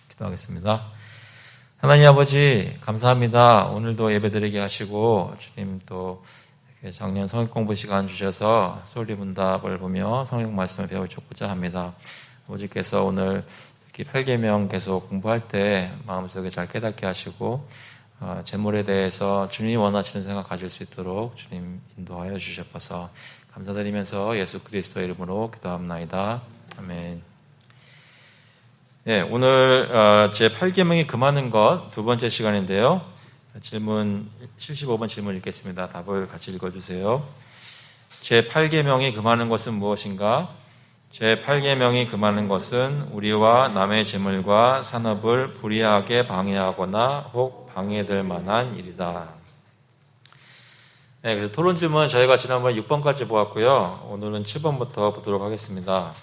기도하겠습니다. 하나님 아버지 감사합니다. 오늘도 예배드리게 하시고 주님 또 작년 성경 공부 시간 주셔서 솔리문답을 보며 성경 말씀을 배워주고자 합니다. 아버지께서 오늘 특히 8계명 계속 공부할 때 마음속에 잘 깨닫게 하시고 재물에 대해서 주님이 원하시는 생각 가질 수 있도록 주님 인도하여 주셔서 감사드리면서 예수 그리스도의 이름으로 기도합나이다. 아멘. 네, 오늘 제8계명이 금하는 것 두 번째 시간인데요. 질문 75번 질문 읽겠습니다. 답을 같이 읽어주세요. 제8계명이 금하는 것은 무엇인가? 제8계명이 금하는 것은 우리와 남의 재물과 산업을 불이하게 방해하거나 혹 방해될 만한 일이다. 네, 그래서 토론 질문 저희가 지난번 6번까지 보았고요. 오늘은 7번부터 보도록 하겠습니다.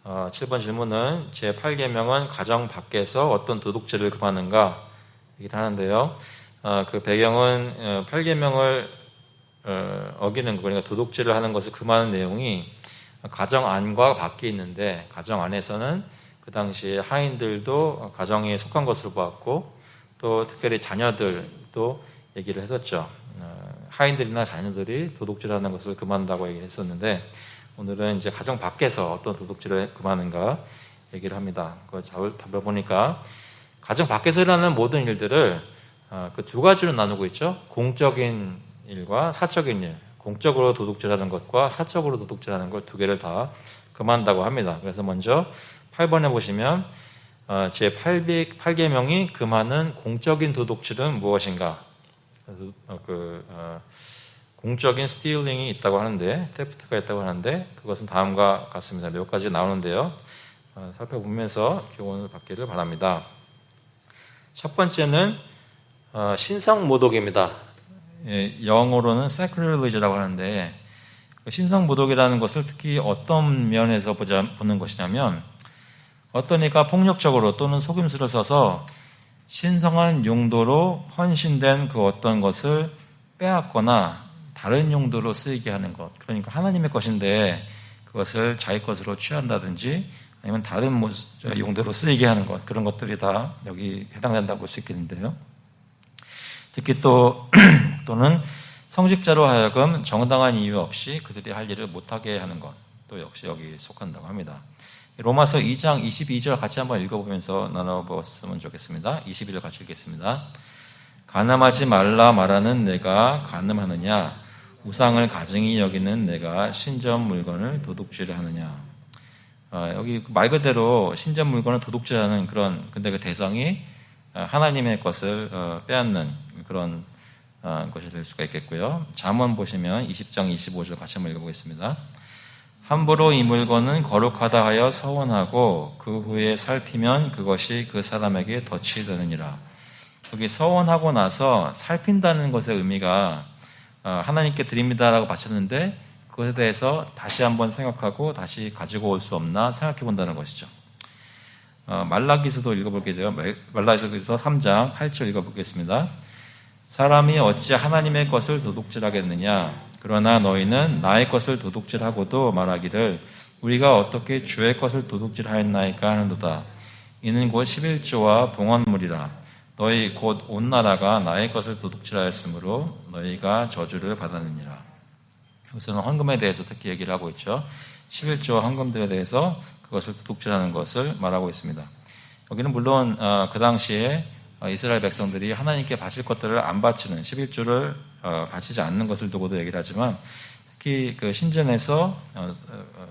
7번 질문은 제8계명은 가정 밖에서 어떤 도둑질을 금하는가 얘기를 하는데요. 그 배경은 8계명을 어기는 거, 그러니까 도둑질을 하는 것을 금하는 내용이 가정 안과 밖에 있는데 가정 안에서는 그 당시에 하인들도 가정에 속한 것으로 보았고 또 특별히 자녀들도 얘기를 했었죠. 하인들이나 자녀들이 도둑질하는 것을 금한다고 얘기를 했었는데 오늘은 이제 가정 밖에서 어떤 도둑질을 금하는가 얘기를 합니다. 그 답을 보니까 가정 밖에서 일어나는 모든 일들을 그 두 가지로 나누고 있죠. 공적인 일과 사적인 일. 공적으로 도둑질하는 것과 사적으로 도둑질하는 걸 두 개를 다 금한다고 합니다. 그래서 먼저 8번에 보시면 제8계명이 금하는 공적인 도둑질은 무엇인가? 공적인 스틸링이 있다고 하는데, 테프트가 있다고 하는데 그것은 다음과 같습니다. 몇 가지 나오는데요. 살펴보면서 교훈을 받기를 바랍니다. 첫 번째는 신성모독입니다. 영어로는 sacrilege라고 하는데 신성모독이라는 것을 특히 어떤 면에서 보는 것이냐면 어떤 이가 폭력적으로 또는 속임수를 써서 신성한 용도로 헌신된 그 어떤 것을 빼앗거나 다른 용도로 쓰이게 하는 것. 그러니까 하나님의 것인데 그것을 자기 것으로 취한다든지 아니면 다른 용도로 쓰이게 하는 것. 그런 것들이 다 여기 해당된다고 볼 수 있겠는데요. 특히 또는 성직자로 하여금 정당한 이유 없이 그들이 할 일을 못하게 하는 것. 또 역시 여기 속한다고 합니다. 로마서 2장 22절 같이 한번 읽어보면서 나눠보았으면 좋겠습니다. 21절 같이 읽겠습니다. 간음하지 말라 말하는 내가 간음하느냐? 우상을 가증히 여기는 내가 신전 물건을 도둑질하느냐? 여기 말 그대로 신전 물건을 도둑질하는 근데 그 대상이 하나님의 것을 빼앗는 그런 것이 될 수가 있겠고요. 잠언 보시면 20장 25절 같이 한번 읽어보겠습니다. 함부로 이 물건은 거룩하다 하여 서원하고 그 후에 살피면 그것이 그 사람에게 덫이 되느니라. 여기 서원하고 나서 살핀다는 것의 의미가 하나님께 드립니다라고 바쳤는데 그것에 대해서 다시 한번 생각하고 다시 가지고 올 수 없나 생각해 본다는 것이죠. 말라기서도 읽어볼게 돼요. 말라기서 3장 8절 읽어보겠습니다. 사람이 어찌 하나님의 것을 도둑질하겠느냐? 그러나 너희는 나의 것을 도둑질하고도 말하기를 우리가 어떻게 주의 것을 도둑질하였나이까 하는도다. 이는 곧 11조와 봉헌물이라. 너희 곧 온 나라가 나의 것을 도둑질하였으므로 너희가 저주를 받았느니라. 여기서는 헌금에 대해서 특히 얘기를 하고 있죠. 11조와 헌금들에 대해서 그것을 도둑질하는 것을 말하고 있습니다. 여기는 물론 그 당시에 이스라엘 백성들이 하나님께 바칠 것들을 안 바치는 11조를 바치지 않는 것을 두고도 얘기를 하지만 특히 그 신전에서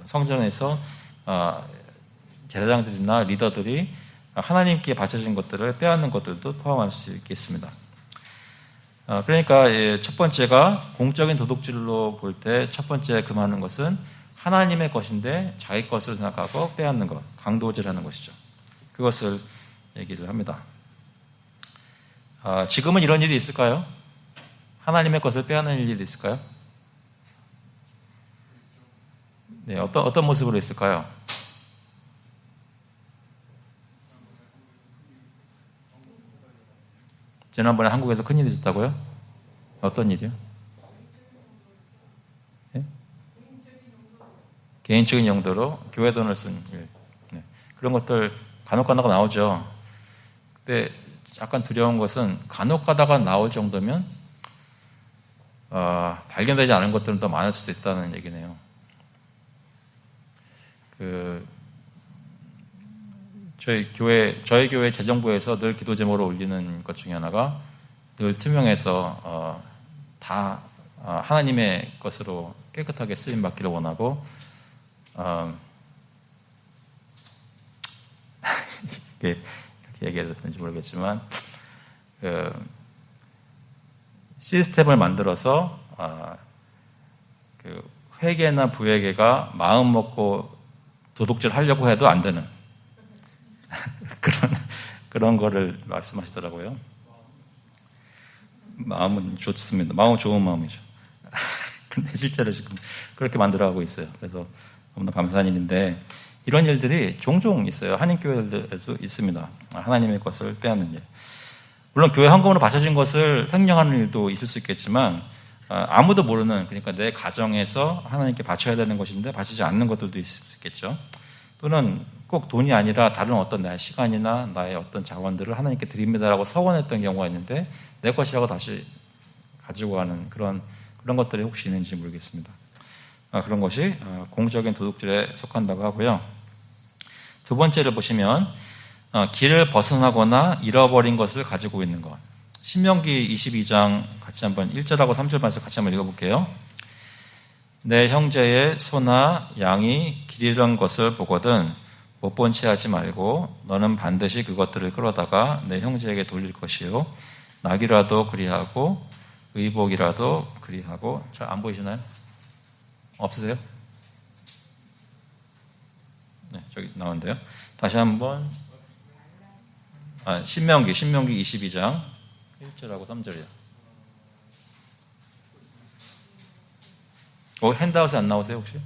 성전에서 제사장들이나 리더들이 하나님께 바쳐진 것들을 빼앗는 것들도 포함할 수 있겠습니다. 그러니까 첫 번째가 공적인 도둑질로 볼 때 첫 번째 금하는 것은 하나님의 것인데 자기 것을 생각하고 빼앗는 것, 강도질하는 것이죠. 그것을 얘기를 합니다. 지금은 이런 일이 있을까요? 하나님의 것을 빼앗는 일이 있을까요? 네, 어떤 모습으로 있을까요? 지난번에 한국에서 큰일이 있었다고요? 어떤 일이요? 네? 개인적인 용도로 교회 돈을 쓴 일. 네. 그런 것들 간혹 가다가 나오죠. 근데 약간 두려운 것은 간혹 가다가 나올 정도면 발견되지 않은 것들은 더 많을 수도 있다는 얘기네요. 저희 교회 재정부에서 늘 기도 제목으로 올리는 것 중에 하나가 늘 투명해서 다 하나님의 것으로 깨끗하게 쓰임 받기를 원하고 이렇게 얘기해도 되는지 모르겠지만 시스템을 만들어서 회계나 부회계가 마음 먹고 도둑질 하려고 해도 안 되는 그런 거를 말씀하시더라고요. 마음은 좋습니다. 마음은 좋은 마음이죠. 근데 실제로 지금 그렇게 만들어가고 있어요. 그래서 너무나 감사한 일인데 이런 일들이 종종 있어요. 한인교회들에도 있습니다. 하나님의 것을 빼앗는 일. 물론 교회 헌금으로 바쳐진 것을 횡령하는 일도 있을 수 있겠지만 아무도 모르는, 그러니까 내 가정에서 하나님께 바쳐야 되는 것인데 바치지 않는 것들도 있을 수 있겠죠. 또는 꼭 돈이 아니라 다른 어떤 나의 시간이나 나의 어떤 자원들을 하나님께 드립니다라고 서원했던 경우가 있는데 내 것이라고 다시 가지고 가는 그런 것들이 혹시 있는지 모르겠습니다. 그런 것이 공적인 도둑질에 속한다고 하고요. 두 번째를 보시면 길을 벗어나거나 잃어버린 것을 가지고 있는 것. 신명기 22장 같이 한번 1절하고 3절 말씀 같이 한번 읽어볼게요. 내 형제의 소나 양이 길 잃은 것을 보거든 못 본 채 하지 말고 너는 반드시 그것들을 끌어다가 내 형제에게 돌릴 것이요 낙이라도 그리하고 의복이라도 그리하고. 잘 안 보이시나요? 없으세요? 네, 저기 나오는데요. 다시 한번 신명기 22장 1절하고 3절이요. 핸드아웃에 안 나오세요 혹시?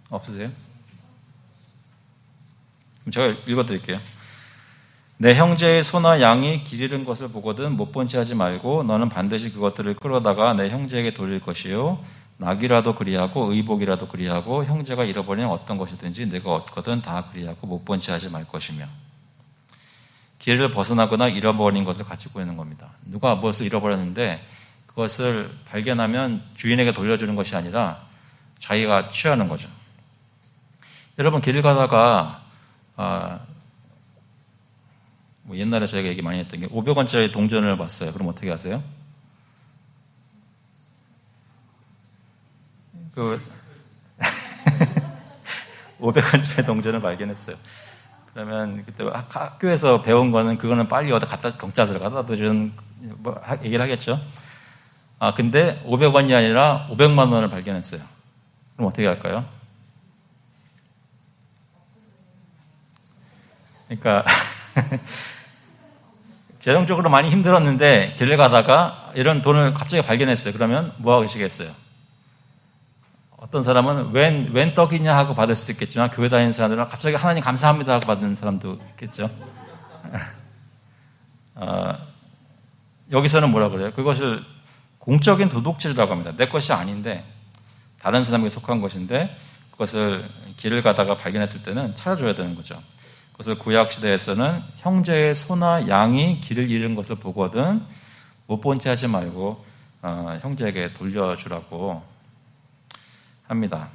없으세요? 그럼 제가 읽어드릴게요. 내 형제의 소나 양이 길 잃은 것을 보거든 못 본 채 하지 말고 너는 반드시 그것들을 끌어다가 내 형제에게 돌릴 것이요 낙이라도 그리하고 의복이라도 그리하고 형제가 잃어버린 어떤 것이든지 내가 얻거든 다 그리하고 못 본 채 하지 말 것이며. 길을 벗어나거나 잃어버린 것을 가지고 있는 겁니다. 누가 무엇을 잃어버렸는데 그것을 발견하면 주인에게 돌려주는 것이 아니라 자기가 취하는 거죠. 여러분 길을 가다가 옛날에 저희가 얘기 많이 했던 게 500원짜리 동전을 봤어요. 그럼 어떻게 하세요? 500원짜리 동전을 발견했어요. 그러면 그때 학교에서 배운 거는 그거는 빨리 갖다 경찰서로 갖다 주는 얘기를 하겠죠. 근데 500원이 아니라 500만 원을 발견했어요. 그럼 어떻게 할까요? 그러니까 재정적으로 많이 힘들었는데 길을 가다가 이런 돈을 갑자기 발견했어요. 그러면 뭐 하고 계시겠어요? 어떤 사람은 웬 떡이냐 하고 받을 수도 있겠지만 교회 다니는 사람들은 갑자기 하나님 감사합니다 하고 받는 사람도 있겠죠. 여기서는 뭐라 그래요? 그것을 공적인 도둑질이라고 합니다. 내 것이 아닌데 다른 사람에게 속한 것인데 그것을 길을 가다가 발견했을 때는 찾아줘야 되는 거죠. 그것을 구약시대에서는 형제의 소나 양이 길을 잃은 것을 보거든 못 본 채 하지 말고 형제에게 돌려주라고 합니다.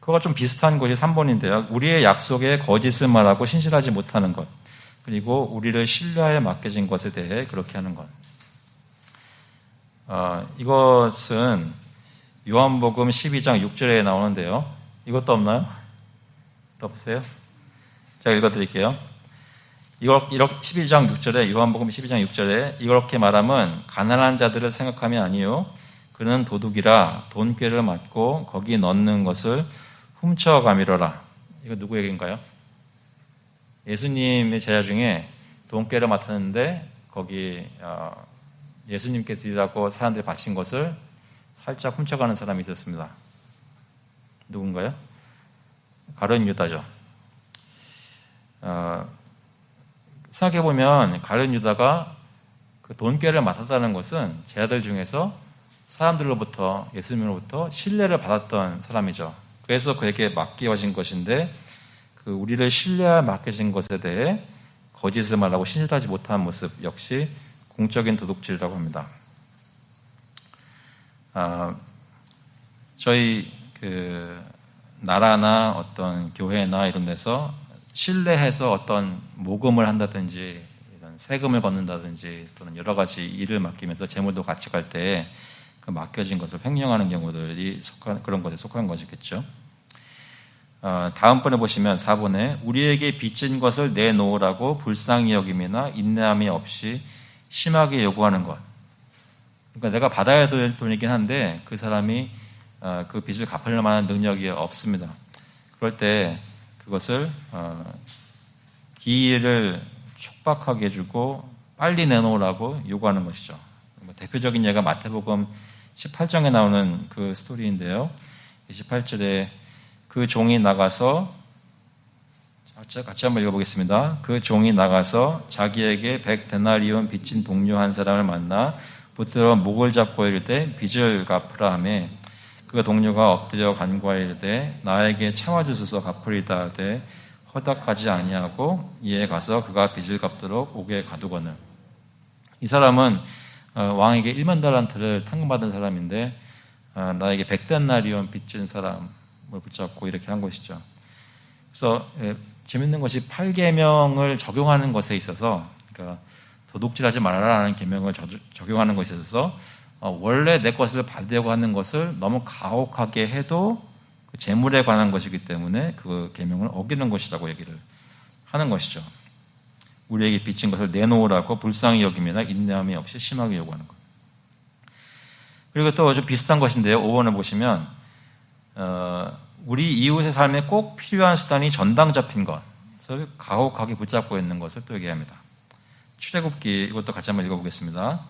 그거가 좀 비슷한 것이 3번인데요. 우리의 약속에 거짓을 말하고 신실하지 못하는 것, 그리고 우리를 신뢰하에 맡겨진 것에 대해 그렇게 하는 것. 이것은 요한복음 12장 6절에 나오는데요. 이것도 없나요? 또 없어요? 제가 읽어드릴게요. 12장 6절에 요한복음 12장 6절에 이렇게 말하면 가난한 자들을 생각하면 아니요 그는 도둑이라 돈꾀를 맞고 거기 넣는 것을 훔쳐가미러라. 이거 누구 얘기인가요? 예수님의 제자 중에 돈꾀를 맡았는데 거기 예수님께 드리라고 사람들이 바친 것을 살짝 훔쳐가는 사람이 있었습니다. 누군가요? 가룟 유다죠. 생각해보면 가룟 유다가 그 돈꾀를 맡았다는 것은 제자들 중에서 사람들로부터, 예수님으로부터 신뢰를 받았던 사람이죠. 그래서 그에게 맡겨진 것인데, 그 우리를 신뢰하 맡겨진 것에 대해 거짓을 말하고 신실하지 못한 모습 역시 공적인 도둑질이라고 합니다. 저희 그 나라나 어떤 교회나 이런 데서 신뢰해서 어떤 모금을 한다든지 이런 세금을 걷는다든지 또는 여러 가지 일을 맡기면서 재물도 같이 갈 때 그 맡겨진 것을 횡령하는 경우들이 그런 것에 속한 것이겠죠. 다음번에 보시면 4번에 우리에게 빚진 것을 내놓으라고 불쌍히 여김이나 인내함이 없이 심하게 요구하는 것. 그러니까 내가 받아야 될 돈이긴 한데 그 사람이 그 빚을 갚을 만한 능력이 없습니다. 그럴 때 그것을 기일을 촉박하게 해주고 빨리 내놓으라고 요구하는 것이죠. 대표적인 예가 마태복음 18장에 나오는 그 스토리인데요. 28절에 그 종이 나가서, 같이 한번 읽어보겠습니다. 그 종이 나가서 자기에게 100데나리온 빚진 동료 한 사람을 만나 붙들어 목을 잡고 이르되 빚을 갚으라 하매 그 동료가 엎드려 간구하여 이르되 나에게 참아주소서 갚으리다 하되 허락하지 아니하고 이에 가서 그가 빚을 갚도록 옥에 가두거늘. 이 사람은 왕에게 1만 달란트를 탕감받은 사람인데 나에게 100데나리온 빚진 사람을 붙잡고 이렇게 한 것이죠. 그래서 재밌는 것이 8계명을 적용하는 것에 있어서, 그러니까 도둑질하지 말아라는 계명을 적용하는 것에 있어서 원래 내 것을 받으려고 하는 것을 너무 가혹하게 해도 그 재물에 관한 것이기 때문에 그 계명을 어기는 것이라고 얘기를 하는 것이죠. 우리에게 빚진 것을 내놓으라고 불쌍히 여김이나 인내함이 없이 심하게 요구하는 것. 그리고 또 좀 비슷한 것인데요. 5번을 보시면 우리 이웃의 삶에 꼭 필요한 수단이 전당 잡힌 것을 가혹하게 붙잡고 있는 것을 또 얘기합니다. 출애굽기 이것도 같이 한번 읽어보겠습니다.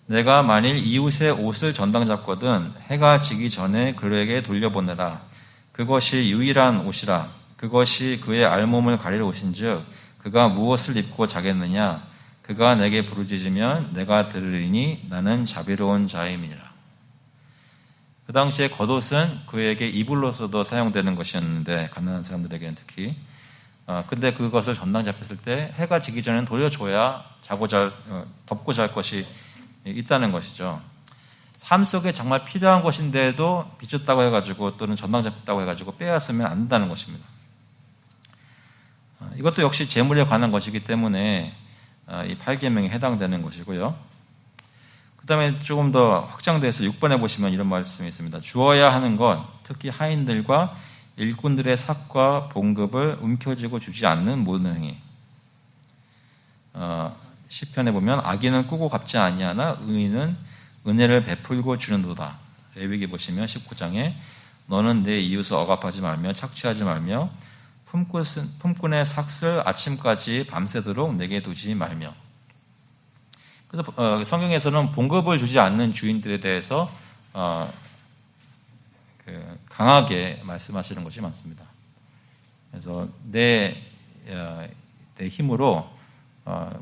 내가 만일 이웃의 옷을 전당 잡거든 해가 지기 전에 그에게 돌려보내라. 그것이 유일한 옷이라. 그것이 그의 알몸을 가릴 옷인즉 그가 무엇을 입고 자겠느냐. 그가 내게 부르짖으면 내가 들으리니 나는 자비로운 자임이니라. 그 당시에 겉옷은 그에게 이불로서도 사용되는 것이었는데 가난한 사람들에게는 특히 근데 그것을 전당 잡혔을 때 해가 지기 전에는 돌려줘야 덮고 잘 것이 있다는 것이죠. 삶 속에 정말 필요한 것인데도 빚졌다고 해가지고 또는 전당 잡혔다고 해가지고 빼앗으면 안 된다는 것입니다. 이것도 역시 재물에 관한 것이기 때문에 이 8계명에 해당되는 것이고요. 그 다음에 조금 더 확장돼서 6번에 보시면 이런 말씀이 있습니다. 주어야 하는 것, 특히 하인들과 일꾼들의 삭과 봉급을 움켜쥐고 주지 않는 모든 행위. 시편에 보면 악인은 꾸고 갚지 아니하나 의인은 은혜를 베풀고 주는도다. 레위기 보시면 19장에 너는 내 이웃을 억압하지 말며 착취하지 말며 품꾼의 삭슬 아침까지 밤새도록 내게 두지 말며. 그래서 성경에서는 봉급을 주지 않는 주인들에 대해서 강하게 말씀하시는 것이 많습니다. 그래서 내 힘으로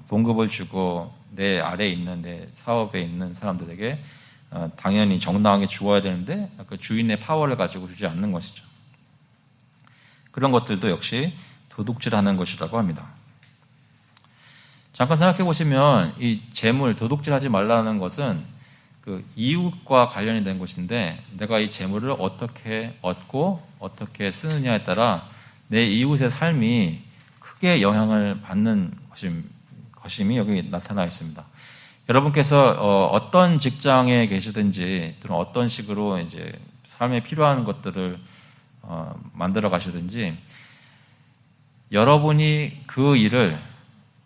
봉급을 주고 내 아래에 있는 내 사업에 있는 사람들에게 당연히 정당하게 주어야 되는데 그 주인의 파워를 가지고 주지 않는 것이죠. 그런 것들도 역시 도둑질하는 것이라고 합니다. 잠깐 생각해 보시면 이 재물, 도둑질하지 말라는 것은 그 이웃과 관련이 된 것인데 내가 이 재물을 어떻게 얻고 어떻게 쓰느냐에 따라 내 이웃의 삶이 크게 영향을 받는 것임이 여기 나타나 있습니다. 여러분께서 어떤 직장에 계시든지 또는 어떤 식으로 이제 삶에 필요한 것들을 만들어 가시든지 여러분이 그 일을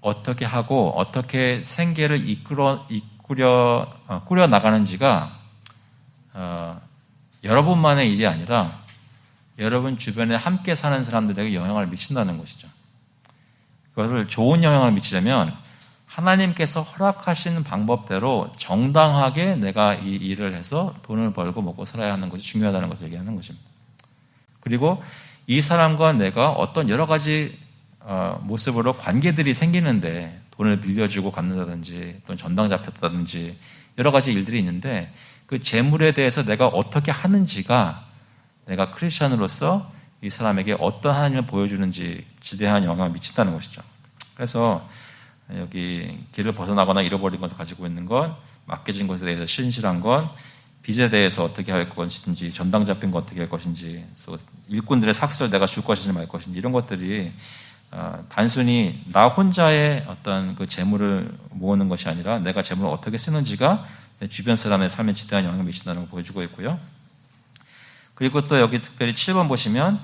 어떻게 하고 어떻게 생계를 꾸려 나가는지가 여러분만의 일이 아니라 여러분 주변에 함께 사는 사람들에게 영향을 미친다는 것이죠. 그것을 좋은 영향을 미치려면 하나님께서 허락하시는 방법대로 정당하게 내가 이 일을 해서 돈을 벌고 먹고 살아야 하는 것이 중요하다는 것을 얘기하는 것입니다. 그리고 이 사람과 내가 어떤 여러 가지 모습으로 관계들이 생기는데 돈을 빌려주고 갚는다든지 또는 전당 잡혔다든지 여러 가지 일들이 있는데 그 재물에 대해서 내가 어떻게 하는지가 내가 크리스천으로서 이 사람에게 어떤 하나님을 보여주는지 지대한 영향을 미친다는 것이죠. 그래서 여기 길을 벗어나거나 잃어버린 것을 가지고 있는 것, 맡겨진 것에 대해서 신실한 것, 빚에 대해서 어떻게 할 것인지, 전당 잡힌 거 어떻게 할 것인지, 일꾼들의 삭설 내가 줄 것인지 말 것인지 이런 것들이 단순히 나 혼자의 어떤 그 재물을 모으는 것이 아니라 내가 재물을 어떻게 쓰는지가 내 주변 사람의 삶에 지대한 영향을 미친다는 걸 보여주고 있고요. 그리고 또 여기 특별히 7번 보시면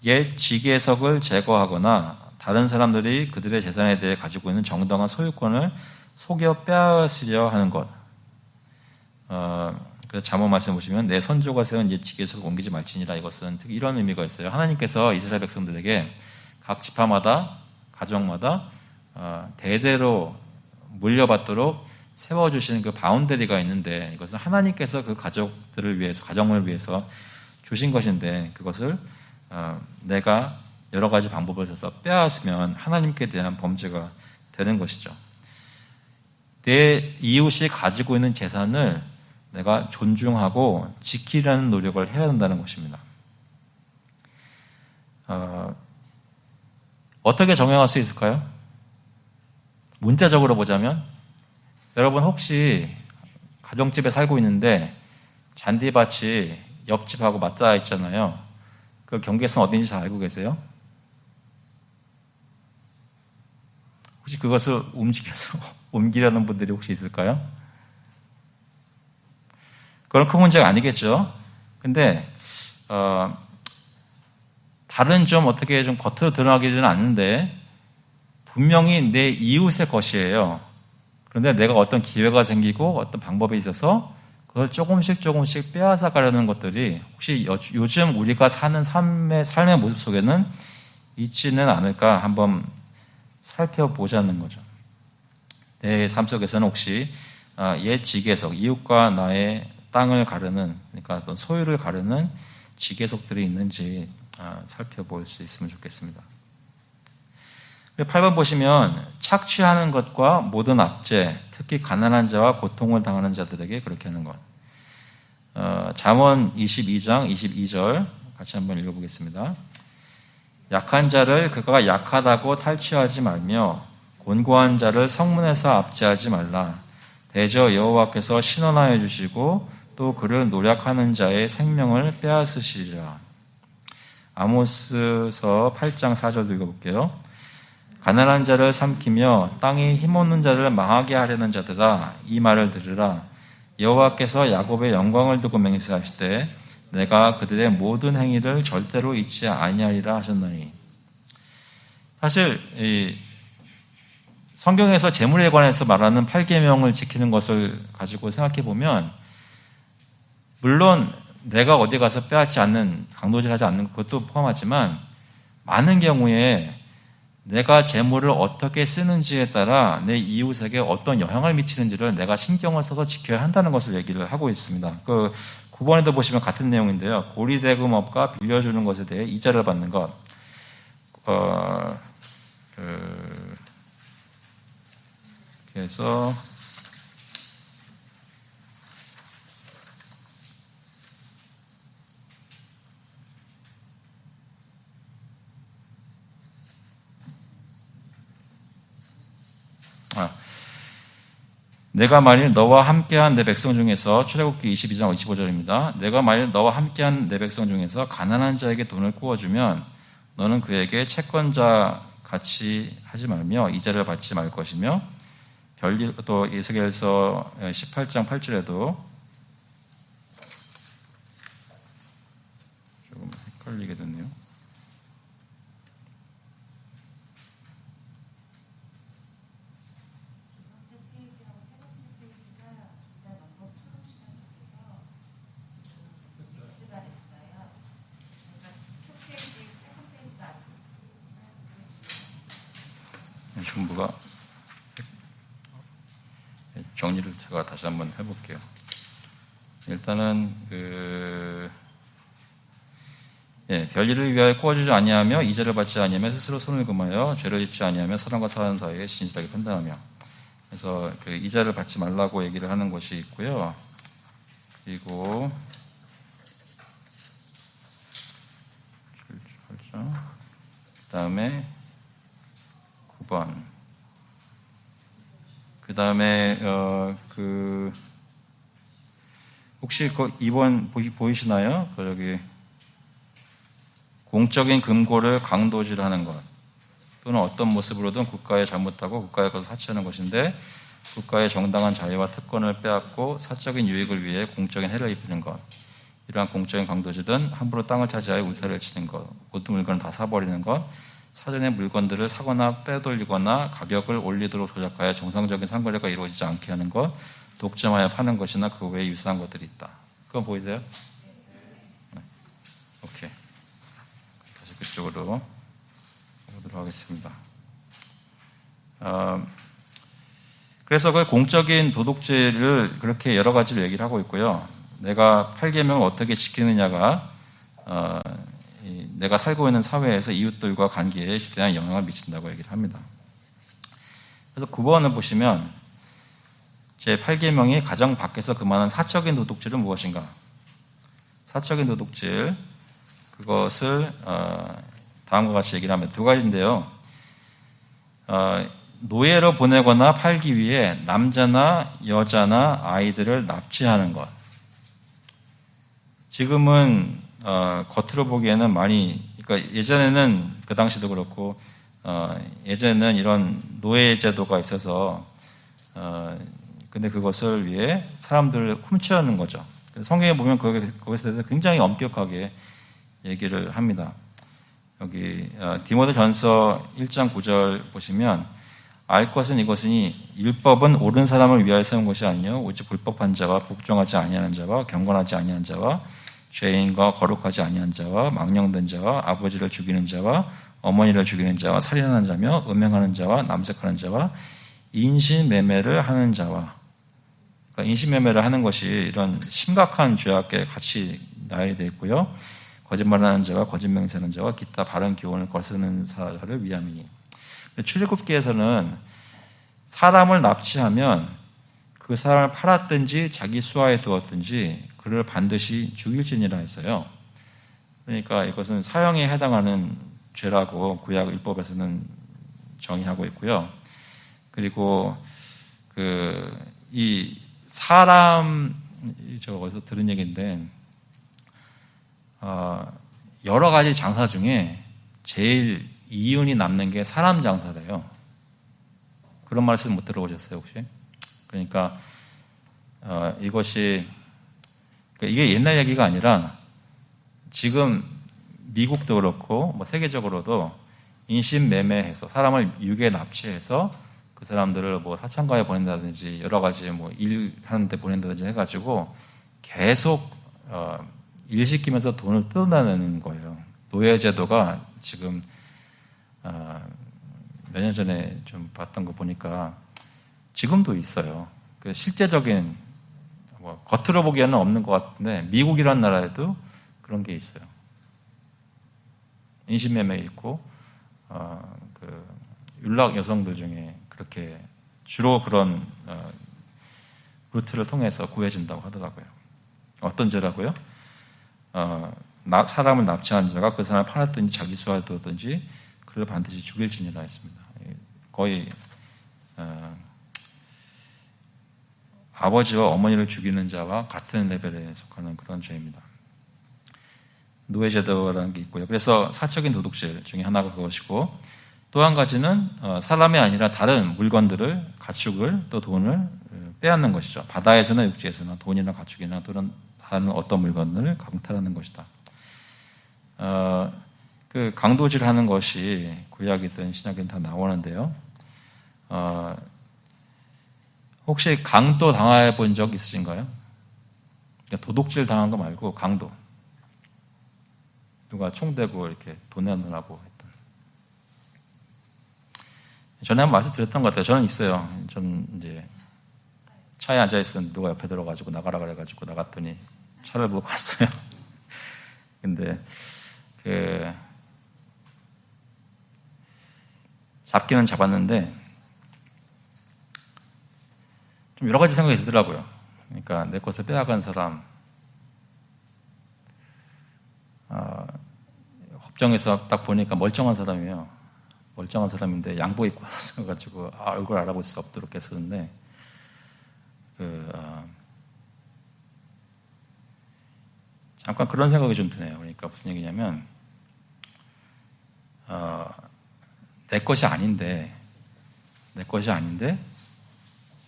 옛 지계석을 제거하거나 다른 사람들이 그들의 재산에 대해 가지고 있는 정당한 소유권을 속여 빼앗으려 하는 것. 그래서 잠언 말씀 보시면 내 선조가 세운 옛 지계석을 옮기지 말지니라. 이것은 특히 이런 의미가 있어요. 하나님께서 이스라엘 백성들에게 각 지파마다 가정마다 대대로 물려받도록 세워주시는 그 바운더리가 있는데 이것은 하나님께서 그 가족들을 위해서 가정을 위해서 주신 것인데 그것을 내가 여러 가지 방법을 써서 빼앗으면 하나님께 대한 범죄가 되는 것이죠. 내 이웃이 가지고 있는 재산을 내가 존중하고 지키려는 노력을 해야 한다는 것입니다. 어떻게 정형할 수 있을까요? 문자적으로 보자면 여러분 혹시 가정집에 살고 있는데 잔디밭이 옆집하고 맞닿아 있잖아요. 그 경계선 어딘지 잘 알고 계세요? 혹시 그것을 움직여서 옮기려는 분들이 혹시 있을까요? 그건 큰 문제가 아니겠죠. 근데 다른 좀 어떻게 좀 겉으로 드러나기는 않는데 분명히 내 이웃의 것이에요. 그런데 내가 어떤 기회가 생기고 어떤 방법이 있어서 그걸 조금씩 빼앗아 가려는 것들이 혹시 요즘 우리가 사는 삶의 모습 속에는 있지는 않을까 한번 살펴보자는 거죠. 내 삶 속에서는 혹시 옛 지계석, 이웃과 나의 땅을 가르는, 그러니까 어떤 소유를 가르는 지계석들이 있는지 살펴볼 수 있으면 좋겠습니다. 8번 보시면 착취하는 것과 모든 압제, 특히 가난한 자와 고통을 당하는 자들에게 그렇게 하는 것. 잠언 22장 22절 같이 한번 읽어보겠습니다. 약한 자를 그가 약하다고 탈취하지 말며 곤고한 자를 성문에서 압제하지 말라. 대저 여호와께서 신원하여 주시고 또 그를 노력하는 자의 생명을 빼앗으시리라. 아모스서 8장 4절 읽어볼게요. 가난한 자를 삼키며 땅에 힘없는 자를 망하게 하려는 자들아 이 말을 들으라. 여호와께서 야곱의 영광을 두고 맹세하시되 내가 그들의 모든 행위를 절대로 잊지 아니하리라 하셨나니. 사실 이 성경에서 재물에 관해서 말하는 8계명을 지키는 것을 가지고 생각해 보면 물론 내가 어디 가서 빼앗지 않는, 강도질하지 않는 것도 포함하지만 많은 경우에 내가 재물을 어떻게 쓰는지에 따라 내 이웃에게 어떤 영향을 미치는지를 내가 신경을 써서 지켜야 한다는 것을 얘기를 하고 있습니다. 그 9번에도 보시면 같은 내용인데요. 고리대금업과 빌려주는 것에 대해 이자를 받는 것. 그래서 내가 만일 너와 함께한 내 백성 중에서 출애굽기 22장 25절입니다. 내가 만일 너와 함께한 내 백성 중에서 가난한 자에게 돈을 구워주면 너는 그에게 채권자 같이 하지 말며 이자를 받지 말 것이며 또 에스겔서 18장 8절에도 조금 헷갈리게 됐네요. 전부가 정리를 제가 다시 한번 해볼게요. 일단은 예, 별일을 위하여 꾸어주지 아니하며 이자를 받지 아니하며 스스로 손을 금하여 죄를 짓지 아니하며 사람과 사람 사이에 진실하게 판단하며. 그래서 그 이자를 받지 말라고 얘기를 하는 것이 있고요. 그리고 그다음에 9번. 그다음에 혹시 그 2번 보이시나요? 그 여기 공적인 금고를 강도질하는 것 또는 어떤 모습으로든 국가에 잘못하고 국가의 것을 사치하는 것인데 국가의 정당한 자유와 특권을 빼앗고 사적인 유익을 위해 공적인 해를 입히는 것. 이러한 공적인 강도질은 함부로 땅을 차지하여 울타리를 치는 것, 모든 물건을 다 사버리는 것, 사전에 물건들을 사거나 빼돌리거나 가격을 올리도록 조작하여 정상적인 상거래가 이루어지지 않게 하는 것, 독점하여 파는 것이나 그 외에 유사한 것들이 있다. 그거 보이세요? 네. 오케이. 다시 그쪽으로 보도록 하겠습니다. 그래서 그 공적인 도둑질을 그렇게 여러 가지로 얘기를 하고 있고요. 내가 8계명을 어떻게 지키느냐가 내가 살고 있는 사회에서 이웃들과 관계에 대한 영향을 미친다고 얘기를 합니다. 그래서 9번을 보시면 제 8계명이 가정 밖에서 금하는 사적인 도둑질은 무엇인가? 사적인 도둑질, 그것을 다음과 같이 얘기를 하면 두 가지인데요. 노예로 보내거나 팔기 위해 남자나 여자나 아이들을 납치하는 것. 지금은 겉으로 보기에는 많이, 그러니까 예전에는 그 당시도 그렇고 예전에는 이런 노예 제도가 있어서 근데 그것을 위해 사람들을 훔쳐하는 거죠. 성경에 보면 그것에 대해서 굉장히 엄격하게 얘기를 합니다. 여기 디모데전서 1장 9절 보시면 알 것은 이것이니 율법은 옳은 사람을 위하여 세운 것이 아니요 오직 불법한 자와 복종하지 아니하는 자와 경건하지 아니한 자와 죄인과 거룩하지 아니한 자와 망령된 자와 아버지를 죽이는 자와 어머니를 죽이는 자와 살인하는 자며 음행하는 자와 남색하는 자와 인신매매를 하는 자와. 그러니까 인신매매를 하는 것이 이런 심각한 죄악에 같이 나열되어 있고요. 거짓말하는 자와 거짓맹세하는 자와 기타 바른 기원을 거스르는 자를 위함이니. 출애굽기에서는 사람을 납치하면 그 사람을 팔았든지 자기 수하에 두었든지 그를 반드시 죽일지니라 했어요. 그러니까 이것은 사형에 해당하는 죄라고 구약 율법에서는 정의하고 있고요. 그리고 이 사람, 제가 어디서 들은 얘기인데 여러 가지 장사 중에 제일 이윤이 남는 게 사람 장사래요. 그런 말씀 못 들어보셨어요 혹시? 그러니까 이것이 이게 옛날 얘기가 아니라 지금 미국도 그렇고 뭐 세계적으로도 인신매매해서 사람을 유괴 납치해서 그 사람들을 뭐 사창가에 보낸다든지 여러 가지 뭐 일하는 데 보낸다든지 해가지고 계속 일시키면서 돈을 뜯어내는 거예요. 노예제도가 지금 몇 년 전에 좀 봤던 거 보니까 지금도 있어요. 그 실제적인 뭐 겉으로 보기에는 없는 것 같은데 미국이라는 나라에도 그런 게 있어요. 인신매매 있고 그 율락 여성들 중에 그렇게 주로 그런 루트를 통해서 구해진다고 하더라고요. 어떤 죄라고요? 사람을 납치한 자가 그 사람을 팔았든지 자기 수하에 두었든지 그를 반드시 죽일지니라 했습니다. 거의 아버지와 어머니를 죽이는 자와 같은 레벨에 속하는 그런 죄입니다. 노예제도라는 게 있고요. 그래서 사적인 도둑질 중에 하나가 그것이고 또 한 가지는 사람이 아니라 다른 물건들을 가축을 또 돈을 빼앗는 것이죠. 바다에서나 육지에서나 돈이나 가축이나 또는 다른 어떤 물건을 강탈하는 것이다. 그 강도질하는 것이 구약이든 신약이든 다 나오는데요. 혹시 강도 당해 본 적 있으신가요? 그러니까 도둑질 당한 거 말고 강도. 누가 총 대고 이렇게 돈 내놓으라고 했던. 전에 한번 말씀드렸던 것 같아요. 저는 있어요. 전 이제 차에 앉아 있었는데 누가 옆에 들어가지고 나가라 그래가지고 나갔더니 차를 보고 갔어요. 근데 잡기는 잡았는데 좀 여러 가지 생각이 들더라고요. 그러니까 내 것을 빼앗간 사람, 법정에서 딱 보니까 멀쩡한 사람이에요. 멀쩡한 사람인데 양복 입고 왔어가지고 얼굴 알아볼 수 없도록 했었는데 잠깐 그런 생각이 좀 드네요. 그러니까 무슨 얘기냐면 내 것이 아닌데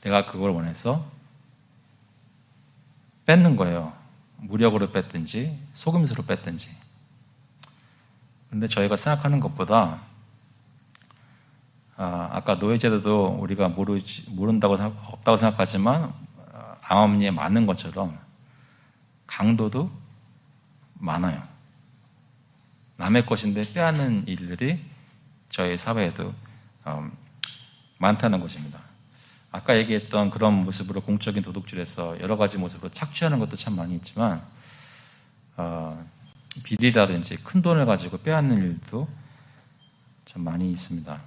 내가 그걸 원해서 뺏는 거예요. 무력으로 뺐든지 속임수로 뺐든지. 그런데 저희가 생각하는 것보다 아까 노예제도도 우리가 없다고 생각하지만 암암리에 많은 것처럼 강도도 많아요. 남의 것인데 빼앗는 일들이 저희 사회에도 많다는 것입니다. 아까 얘기했던 그런 모습으로 공적인 도둑질에서 여러 가지 모습으로 착취하는 것도 참 많이 있지만 비리라든지 큰 돈을 가지고 빼앗는 일도 참 많이 있습니다.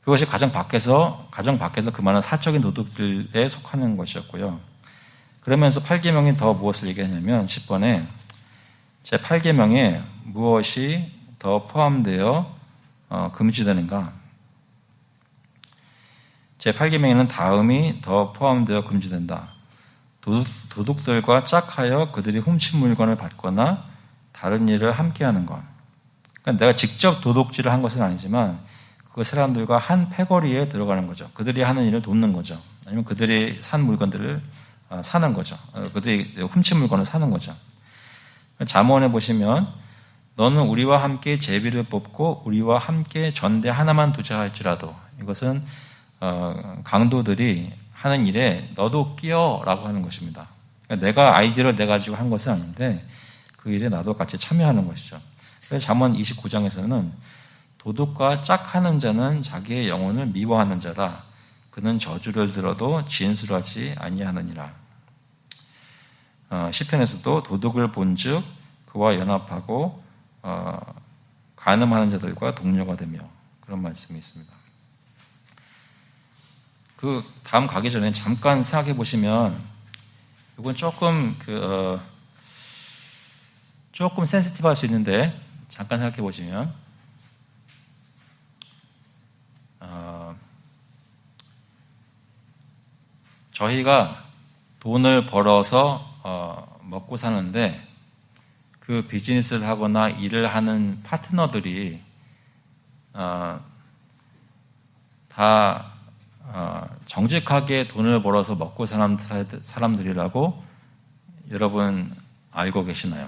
그것이 가정 밖에서 그 많은 사적인 도둑질에 속하는 것이었고요. 그러면서 8계명이 더 무엇을 얘기하냐면 10번에 제8계명에 무엇이 더 포함되어 금지되는가? 제8계명에는 다음이 더 포함되어 금지된다. 도둑들과 짝하여 그들이 훔친 물건을 받거나 다른 일을 함께하는 것. 그러니까 내가 직접 도둑질을 한 것은 아니지만 그 사람들과 한 패거리에 들어가는 거죠. 그들이 하는 일을 돕는 거죠. 아니면 그들이 산 물건들을 사는 거죠. 그들이 훔친 물건을 사는 거죠. 잠언에 보시면 너는 우리와 함께 제비를 뽑고 우리와 함께 전대 하나만 두자 할지라도, 이것은 강도들이 하는 일에 너도 끼어라고 하는 것입니다. 그러니까 내가 아이디어를 내가지고 한 것은 아닌데 그 일에 나도 같이 참여하는 것이죠. 그래서 잠언 29장에서는 도둑과 짝하는 자는 자기의 영혼을 미워하는 자라. 그는 저주를 들어도 진술하지 아니하느니라. 시편에서도 도둑을 본즉 그와 연합하고 간음하는 자들과 동료가 되며, 그런 말씀이 있습니다. 그 다음 가기 전에 잠깐 생각해 보시면, 이건 조금 센시티브할 수 있는데 잠깐 생각해 보시면, 저희가 돈을 벌어서 먹고 사는데 그 비즈니스를 하거나 일을 하는 파트너들이 다 정직하게 돈을 벌어서 먹고 사는 사람들이라고 여러분 알고 계시나요?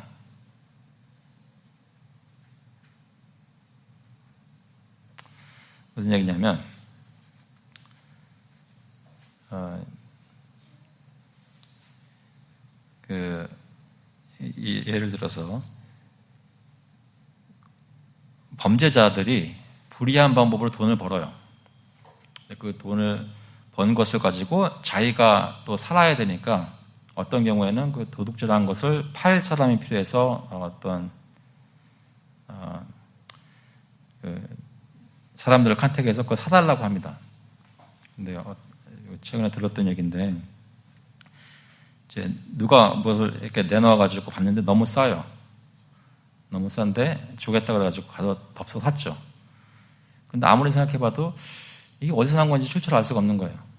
무슨 얘기냐면 예를 들어서 범죄자들이 불이한 방법으로 돈을 벌어요. 그 돈을 번 것을 가지고 자기가 또 살아야 되니까 어떤 경우에는 그 도둑질한 것을 팔 사람이 필요해서 어떤 사람들을 컨택해서 그걸 사달라고 합니다. 근데 최근에 들었던 얘기인데, 이제 누가 무엇을 이렇게 내놓아가지고 봤는데 너무 싸요. 너무 싼데 주겠다 그래가지고 가서 덥석 샀죠. 근데 아무리 생각해봐도 이게 어디서 난 건지 출처를 알 수가 없는 거예요.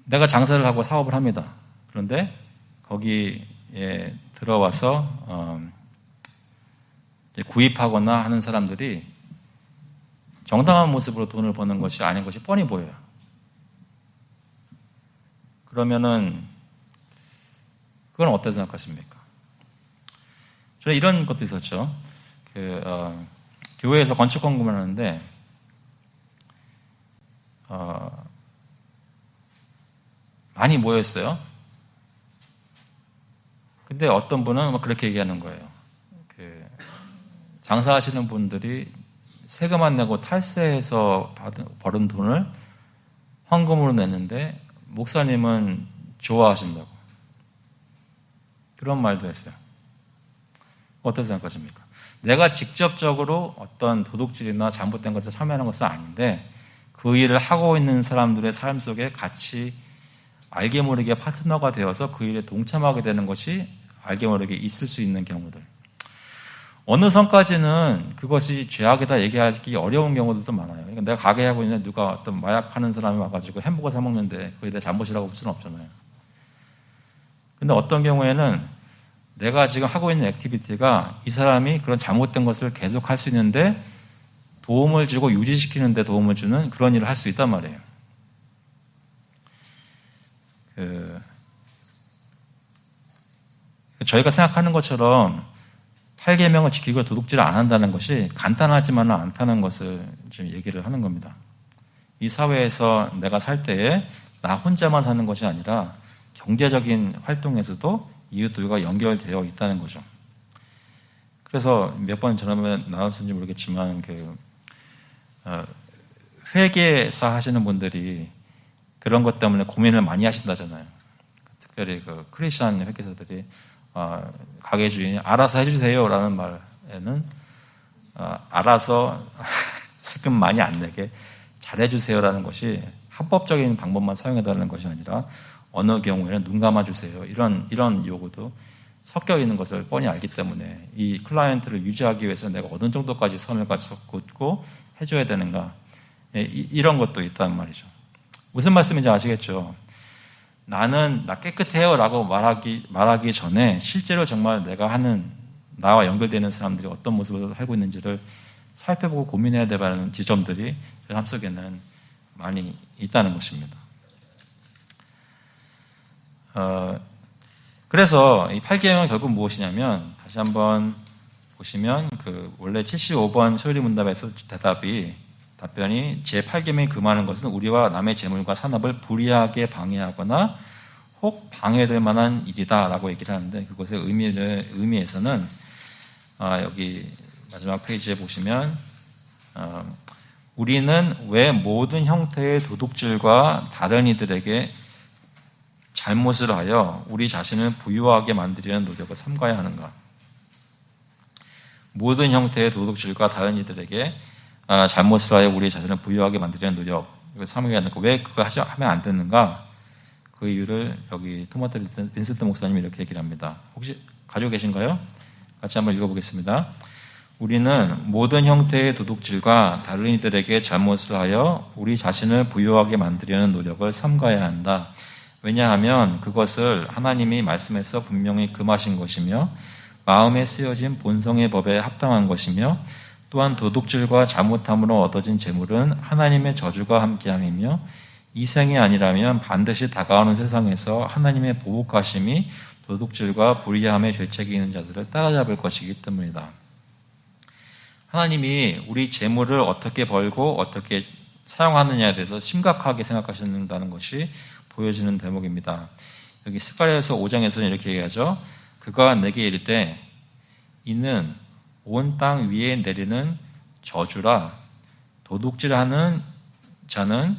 내가 장사를 하고 사업을 합니다. 그런데 거기에 들어와서 구입하거나 하는 사람들이 정당한 모습으로 돈을 버는 것이 아닌 것이 뻔히 보여요. 그러면은 그건 어떻게 생각하십니까? 저는 이런 것도 있었죠. 교회에서 건축 공부를 하는데 많이 모였어요. 근데 어떤 분은 막 그렇게 얘기하는 거예요. 장사하시는 분들이 세금 안 내고 탈세해서 벌은 돈을 헌금으로 냈는데 목사님은 좋아하신다고. 그런 말도 했어요. 어떻게 생각하십니까? 내가 직접적으로 어떤 도둑질이나 잘못된 것에 참여하는 것은 아닌데 그 일을 하고 있는 사람들의 삶 속에 같이 알게 모르게 파트너가 되어서 그 일에 동참하게 되는 것이 알게 모르게 있을 수 있는 경우들. 어느 선까지는 그것이 죄악이다 얘기하기 어려운 경우들도 많아요. 그러니까 내가 가게 하고 있는데 누가 어떤 마약 파는 사람이 와가지고 햄버거 사 먹는데 그게 내 잘못이라고 볼 수는 없잖아요. 근데 어떤 경우에는 내가 지금 하고 있는 액티비티가 이 사람이 그런 잘못된 것을 계속 할 수 있는데 도움을 주고 유지시키는 데 도움을 주는 그런 일을 할 수 있단 말이에요. 저희가 생각하는 것처럼 8계명을 지키고 도둑질을 안 한다는 것이 간단하지만은 않다는 것을 지금 얘기를 하는 겁니다. 이 사회에서 내가 살 때에 나 혼자만 사는 것이 아니라 경제적인 활동에서도 이웃들과 연결되어 있다는 거죠. 그래서 몇 번 전화면 나눴는지 모르겠지만 회계사 하시는 분들이 그런 것 때문에 고민을 많이 하신다잖아요. 특별히 크리스천 회계사들이 가게 주인이 알아서 해주세요라는 말에는 알아서 세금 많이 안 내게 잘해주세요라는 것이 합법적인 방법만 사용해달라는 것이 아니라 어느 경우에는 눈 감아주세요. 이런 요구도 섞여 있는 것을 뻔히 알기 때문에 이 클라이언트를 유지하기 위해서 내가 어느 정도까지 선을 갖고 해줘야 되는가 이런 것도 있단 말이죠. 무슨 말씀인지 아시겠죠? 나는 나 깨끗해요 라고 말하기 전에 실제로 정말 내가 나와 연결되는 사람들이 어떤 모습으로 살고 있는지를 살펴보고 고민해야 되는 지점들이 제 삶 속에는 많이 있다는 것입니다. 그래서 이 8계명은 결국 무엇이냐면 다시 한번 보시면 원래 75번 소요리 문답에서 답변이 제8계명이 금하는 것은 우리와 남의 재물과 산업을 불이하게 방해하거나 혹 방해될 만한 일이다 라고 얘기를 하는데 그것의 의미에서는 여기 마지막 페이지에 보시면 우리는 왜 모든 형태의 도둑질과 다른 이들에게 잘못을 하여 우리 자신을 부유하게 만들려는 노력을 삼가야 하는가? 모든 형태의 도둑질과 다른 이들에게 잘못을 하여 우리 자신을 부유하게 만들려는 노력을 삼가야 하는가? 왜 그거 하면 안 되는가? 그 이유를 여기 토마토 빈센트 목사님이 이렇게 얘기를 합니다. 혹시 가지고 계신가요? 같이 한번 읽어보겠습니다. 우리는 모든 형태의 도둑질과 다른 이들에게 잘못을 하여 우리 자신을 부유하게 만들려는 노력을 삼가야 한다. 왜냐하면 그것을 하나님이 말씀에서 분명히 금하신 것이며 마음에 쓰여진 본성의 법에 합당한 것이며 또한 도둑질과 잘못함으로 얻어진 재물은 하나님의 저주가 함께함이며 이 생이 아니라면 반드시 다가오는 세상에서 하나님의 보복하심이 도둑질과 불의함의 죄책이 있는 자들을 따라잡을 것이기 때문이다. 하나님이 우리 재물을 어떻게 벌고 어떻게 사용하느냐에 대해서 심각하게 생각하신다는 것이 보여지는 대목입니다. 여기 스가랴서 5장에서는 이렇게 얘기하죠. 그가 내게 이르되 이는 온 땅 위에 내리는 저주라 도둑질하는 자는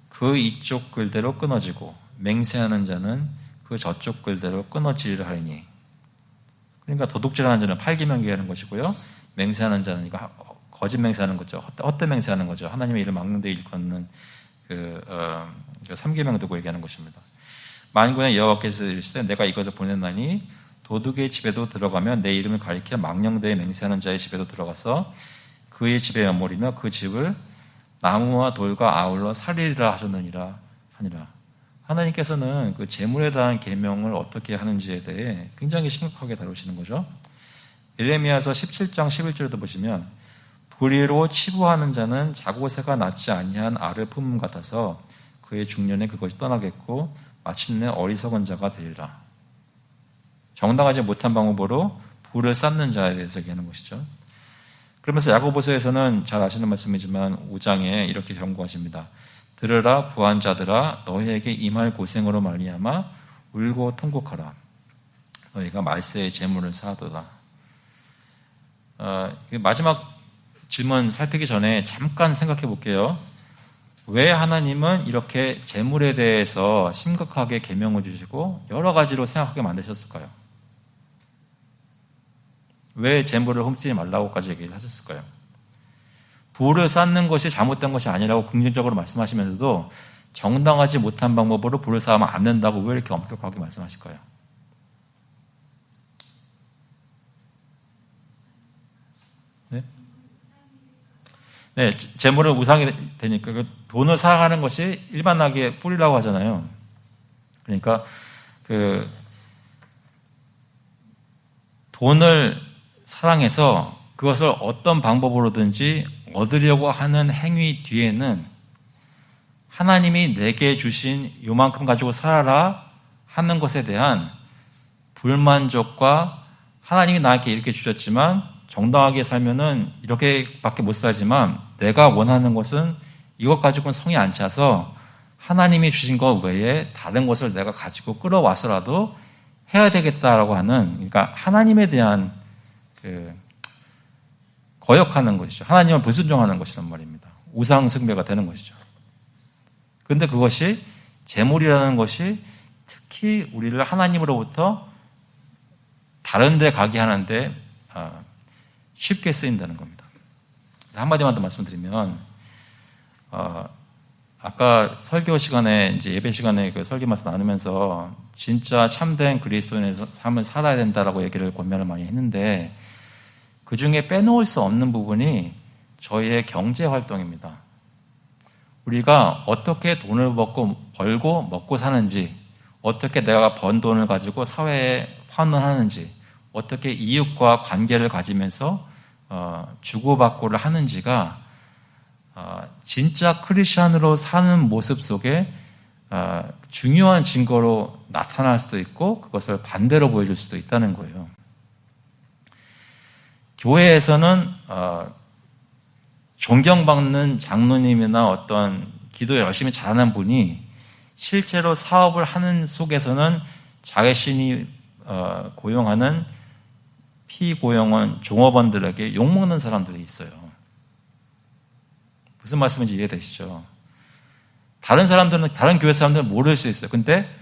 그 이쪽 글대로 끊어지고 맹세하는 자는 그 저쪽 글대로 끊어지리라 하리니. 그러니까 도둑질하는 자는 8계명 얘기하는 것이고요. 맹세하는 자는 거짓 맹세하는 거죠. 헛된 맹세하는 거죠. 하나님의 일을 막는 데 일컫는 3계명 두고 얘기하는 것입니다. 만군의 여호와께서 이르시되 내가 이것을 보냈나니 도둑의 집에도 들어가면 내 이름을 가리켜 망령되이 맹세하는 자의 집에도 들어가서 그의 집에 연몰이며 그 집을 나무와 돌과 아울러 살리리라 하셨느니라 하니라. 하나님께서는 그 재물에 대한 계명을 어떻게 하는지에 대해 굉장히 심각하게 다루시는 거죠. 예레미야서 17장 11절에도 보시면 불의로 치부하는 자는 자고새가 낳지 아니한 알을 품음 같아서 그의 중년에 그것이 떠나겠고 마침내 어리석은 자가 되리라. 정당하지 못한 방법으로 불을 쌓는 자에 대해서 얘기하는 것이죠. 그러면서 야고보서에서는 잘 아시는 말씀이지만 5장에 이렇게 경고하십니다. 들으라 부한 자들아 너희에게 임할 고생으로 말미암아 울고 통곡하라. 너희가 말세의 재물을 쌓아두라. 마지막 질문 살피기 전에 잠깐 생각해 볼게요. 왜 하나님은 이렇게 재물에 대해서 심각하게 계명을 주시고 여러 가지로 생각하게 만드셨을까요? 왜 재물을 훔치지 말라고까지 얘기를 하셨을까요? 부를 쌓는 것이 잘못된 것이 아니라고 긍정적으로 말씀하시면서도 정당하지 못한 방법으로 부를 쌓으면 안 된다고 왜 이렇게 엄격하게 말씀하실까요? 네? 네, 재물은 우상이 되니까 돈을 사랑하는 것이 일반하게 뿌리라고 하잖아요. 그러니까 돈을 사랑해서 그것을 어떤 방법으로든지 얻으려고 하는 행위 뒤에는 하나님이 내게 주신 요만큼 가지고 살아라 하는 것에 대한 불만족과 하나님이 나에게 이렇게 주셨지만 정당하게 살면은 이렇게밖에 못 살지만 내가 원하는 것은 이것 가지고는 성이 안 차서 하나님이 주신 것 외에 다른 것을 내가 가지고 끌어와서라도 해야 되겠다라고 하는, 그러니까 하나님에 대한 거역하는 것이죠. 하나님을 불순종하는 것이란 말입니다. 우상 숭배가 되는 것이죠. 그런데 그것이 재물이라는 것이 특히 우리를 하나님으로부터 다른 데 가게 하는데 쉽게 쓰인다는 겁니다. 한마디만 더 말씀드리면, 아까 설교 시간에, 이제 예배 시간에 그 설교 말씀 나누면서 진짜 참된 그리스도인의 삶을 살아야 된다라고 얘기를 권면을 많이 했는데, 그 중에 빼놓을 수 없는 부분이 저희의 경제 활동입니다. 우리가 어떻게 돈을 벌고 먹고 사는지, 어떻게 내가 번 돈을 가지고 사회에 환원하는지, 어떻게 이웃과 관계를 가지면서 주고받고를 하는지가 진짜 크리스찬으로 사는 모습 속에 중요한 증거로 나타날 수도 있고 그것을 반대로 보여줄 수도 있다는 거예요. 교회에서는 존경받는 장로님이나 어떤 기도 열심히 잘하는 분이 실제로 사업을 하는 속에서는 자신이 고용하는 피고용원 종업원들에게 욕먹는 사람들이 있어요. 무슨 말씀인지 이해되시죠? 다른 사람들은, 다른 교회 사람들은 모를 수 있어요. 근데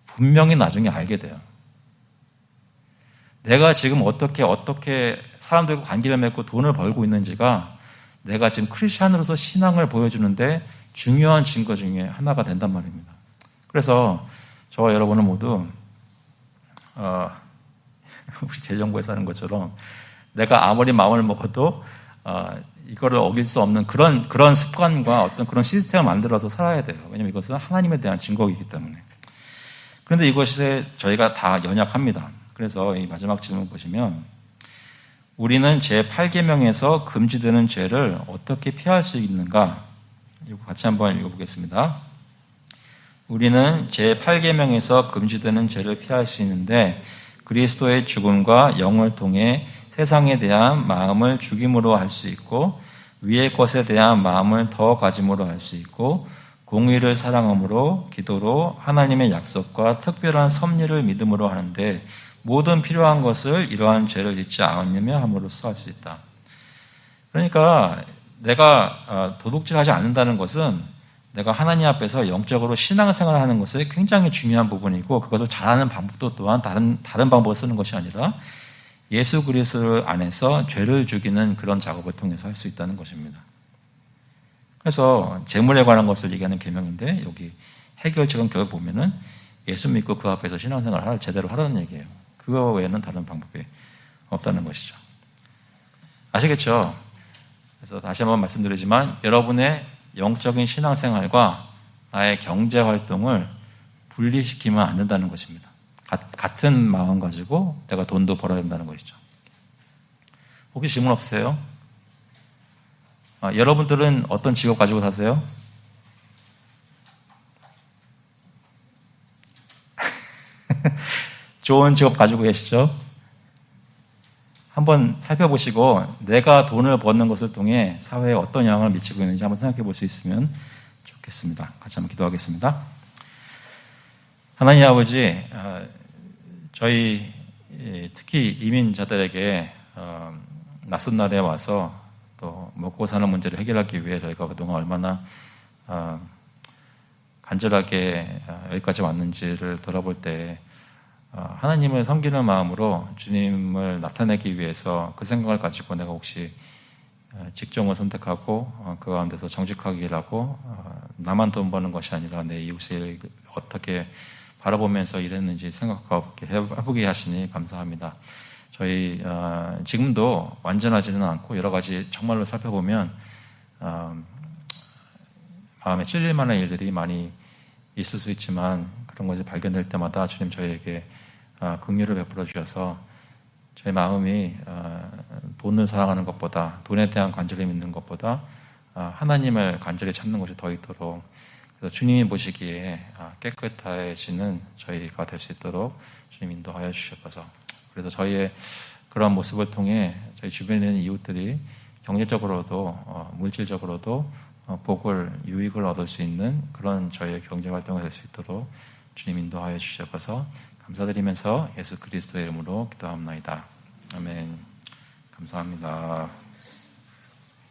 분명히 나중에 알게 돼요. 내가 지금 어떻게 사람들과 관계를 맺고 돈을 벌고 있는지가 내가 지금 크리스찬으로서 신앙을 보여주는데 중요한 증거 중에 하나가 된단 말입니다. 그래서 저와 여러분은 모두 우리 재정부에서 하는 것처럼 내가 아무리 마음을 먹어도 이거를 어길 수 없는 그런 습관과 어떤 그런 시스템을 만들어서 살아야 돼요. 왜냐하면 이것은 하나님에 대한 증거이기 때문에. 그런데 이것에 저희가 다 연약합니다. 그래서 이 마지막 질문 보시면, 우리는 제8계명에서 금지되는 죄를 어떻게 피할 수 있는가? 이거 같이 한번 읽어보겠습니다. 우리는 제8계명에서 금지되는 죄를 피할 수 있는데 그리스도의 죽음과 영을 통해 세상에 대한 마음을 죽임으로 할 수 있고 위의 것에 대한 마음을 더 가짐으로 할 수 있고 공의를 사랑함으로 기도로 하나님의 약속과 특별한 섭리를 믿음으로 하는데 모든 필요한 것을 이러한 죄를 잊지 않으며 함으로써 할 수 있다. 그러니까 내가 도둑질하지 않는다는 것은 내가 하나님 앞에서 영적으로 신앙생활을 하는 것이 굉장히 중요한 부분이고 그것을 잘하는 방법도 또한 다른 방법을 쓰는 것이 아니라 예수 그리스도 안에서 죄를 죽이는 그런 작업을 통해서 할 수 있다는 것입니다. 그래서 재물에 관한 것을 얘기하는 계명인데 여기 해결책은 결국 보면은 예수 믿고 그 앞에서 신앙생활을 제대로 하라는 얘기예요. 그거 외에는 다른 방법이 없다는 것이죠. 아시겠죠? 그래서 다시 한번 말씀드리지만 여러분의 영적인 신앙생활과 나의 경제활동을 분리시키면 안 된다는 것입니다. 같은 마음 가지고 내가 돈도 벌어야 된다는 것이죠. 혹시 질문 없으세요? 여러분들은 어떤 직업 가지고 사세요? 좋은 직업 가지고 계시죠? 한번 살펴보시고 내가 돈을 버는 것을 통해 사회에 어떤 영향을 미치고 있는지 한번 생각해 볼 수 있으면 좋겠습니다. 같이 한번 기도하겠습니다. 하나님 아버지, 저희 특히 이민자들에게 낯선 나라에 와서 또 먹고 사는 문제를 해결하기 위해 저희가 그동안 얼마나 간절하게 여기까지 왔는지를 돌아볼 때 하나님을 섬기는 마음으로 주님을 나타내기 위해서 그 생각을 가지고 내가 혹시 직종을 선택하고 그 가운데서 정직하게 일하고 나만 돈 버는 것이 아니라 내 이웃을 어떻게 바라보면서 일했는지 생각하게 해보게 하시니 감사합니다. 저희 지금도 완전하지는 않고 여러 가지 정말로 살펴보면 마음에 찔릴 만한 일들이 많이 있을 수 있지만 그런 것이 발견될 때마다 주님 저희에게 긍휼을 베풀어 주셔서 저희 마음이 돈을 사랑하는 것보다 돈에 대한 간절함이 있는 것보다 하나님을 간절히 찾는 것이 더 있도록 그래서 주님이 보시기에 깨끗해지는 저희가 될 수 있도록 주님 인도하여 주셔서 그래서 저희의 그러한 모습을 통해 저희 주변에 있는 이웃들이 경제적으로도 물질적으로도 복을 유익을 얻을 수 있는 그런 저희의 경제 활동이 될 수 있도록 주님 인도하여 주셔서 감사드리면서 예수 그리스도의 이름으로 기도합니다. 아멘. 감사합니다.